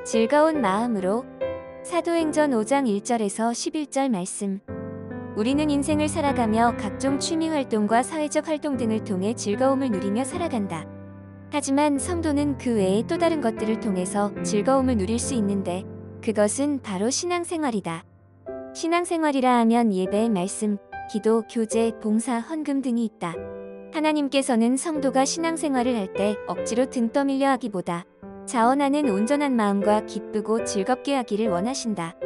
즐거운 마음으로. 사도행전 5장 1절에서 11절 말씀. 우리는 인생을 살아가며 각종 취미 활동과 사회적 활동 등을 통해 즐거움을 누리며 살아간다. 하지만 성도는 그 외에 또 다른 것들을 통해서 즐거움을 누릴 수 있는데 그것은 바로 신앙생활이다. 신앙생활이라 하면 예배, 말씀, 기도, 교제, 봉사, 헌금 등이 있다. 하나님께서는 성도가 신앙생활을 할 때 억지로 등 떠밀려 하기보다 자원하는 온전한 마음과 기쁘고 즐겁게 하기를 원하신다.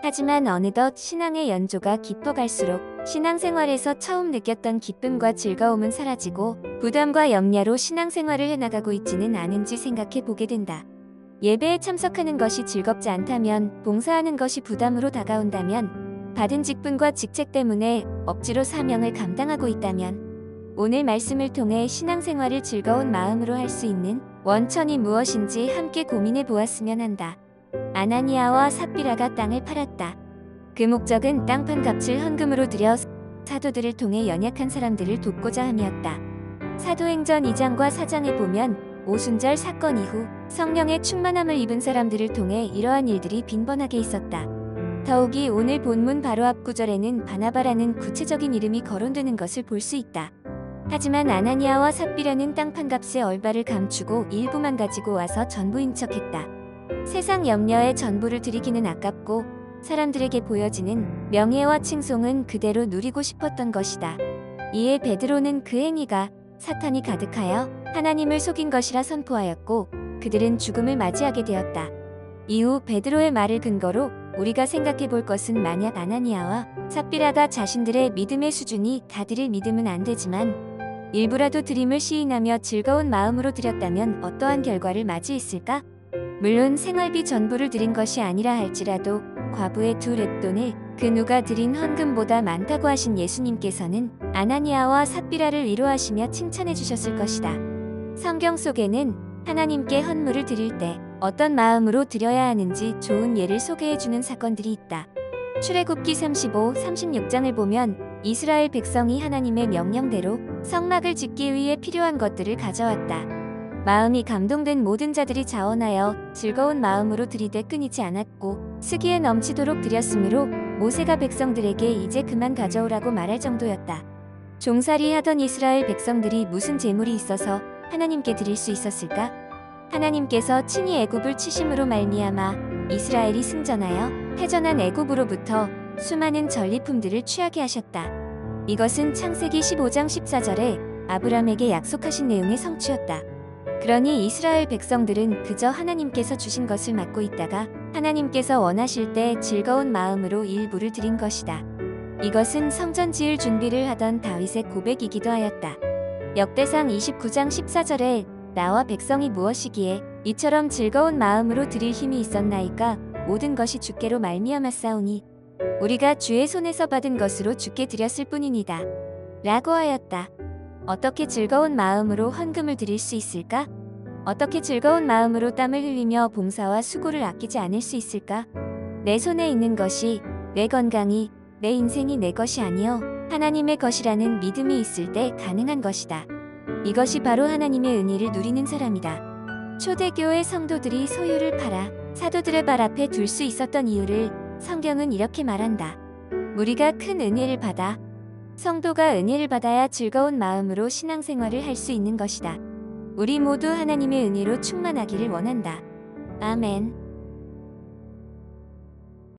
하지만 어느덧 신앙의 연조가 깊어갈수록 신앙생활에서 처음 느꼈던 기쁨과 즐거움은 사라지고 부담과 염려로 신앙생활을 해나가고 있지는 않은지 생각해 보게 된다. 예배에 참석하는 것이 즐겁지 않다면, 봉사하는 것이 부담으로 다가온다면, 받은 직분과 직책 때문에 억지로 사명을 감당하고 있다면, 오늘 말씀을 통해 신앙생활을 즐거운 마음으로 할 수 있는 원천이 무엇인지 함께 고민해 보았으면 한다. 아나니아와 삽비라가 땅을 팔았다. 그 목적은 땅 판 값을 헌금으로 들여 사도들을 통해 연약한 사람들을 돕고자 함이었다. 사도행전 2장과 4장에 보면 오순절 사건 이후 성령의 충만함을 입은 사람들을 통해 이러한 일들이 빈번하게 있었다. 더욱이 오늘 본문 바로 앞 구절에는 바나바라는 구체적인 이름이 거론되는 것을 볼 수 있다. 하지만 아나니아와 삽비라는 땅 판 값의 얼바를 감추고 일부만 가지고 와서 전부인 척했다. 세상 염려에 전부를 들이기는 아깝고 사람들에게 보여지는 명예와 칭송은 그대로 누리고 싶었던 것이다. 이에 베드로는 그 행위가 사탄이 가득하여 하나님을 속인 것이라 선포하였고 그들은 죽음을 맞이하게 되었다. 이후 베드로의 말을 근거로 우리가 생각해 볼 것은, 만약 아나니아와 삽비라가 자신들의 믿음의 수준이 다 드릴 믿음은 안 되지만 일부라도 드림을 시인하며 즐거운 마음으로 드렸다면 어떠한 결과를 맞이했을까? 물론 생활비 전부를 드린 것이 아니라 할지라도 과부의 2렙돈을 그 누가 드린 헌금보다 많다고 하신 예수님께서는 아나니아와 삽비라를 위로하시며 칭찬해 주셨을 것이다. 성경 속에는 하나님께 헌물을 드릴 때 어떤 마음으로 드려야 하는지 좋은 예를 소개해 주는 사건들이 있다. 출애굽기 35, 36장을 보면 이스라엘 백성이 하나님의 명령대로 성막을 짓기 위해 필요한 것들을 가져왔다. 마음이 감동된 모든 자들이 자원하여 즐거운 마음으로 드리되 끊이지 않았고 쓰기에 넘치도록 드렸으므로 모세가 백성들에게 이제 그만 가져오라고 말할 정도였다. 종살이 하던 이스라엘 백성들이 무슨 재물이 있어서 하나님께 드릴 수 있었을까? 하나님께서 친히 애굽을 치심으로 말미암아 이스라엘이 승전하여 패전한 애굽으로부터 수많은 전리품들을 취하게 하셨다. 이것은 창세기 15장 14절에 아브람에게 약속하신 내용의 성취였다. 그러니 이스라엘 백성들은 그저 하나님께서 주신 것을 맡고 있다가 하나님께서 원하실 때 즐거운 마음으로 일부를 드린 것이다. 이것은 성전 지을 준비를 하던 다윗의 고백이기도 하였다. 역대상 29장 14절에 나와 백성이 무엇이기에 이처럼 즐거운 마음으로 드릴 힘이 있었나이까? 모든 것이 주께로 말미암았사오니 우리가 주의 손에서 받은 것으로 주께 드렸을 뿐이니다 라고 하였다. 어떻게 즐거운 마음으로 헌금을 드릴 수 있을까? 어떻게 즐거운 마음으로 땀을 흘리며 봉사와 수고를 아끼지 않을 수 있을까? 내 손에 있는 것이, 내 건강이, 내 인생이 내 것이 아니요 하나님의 것이라는 믿음이 있을 때 가능한 것이다. 이것이 바로 하나님의 은혜를 누리는 사람이다. 초대교회 성도들이 소유를 팔아 사도들의 발 앞에 둘 수 있었던 이유를 성경은 이렇게 말한다. 우리가 큰 은혜를 받아. 성도가 은혜를 받아야 즐거운 마음으로 신앙생활을 할 수 있는 것이다. 우리 모두 하나님의 은혜로 충만하기를 원한다. 아멘.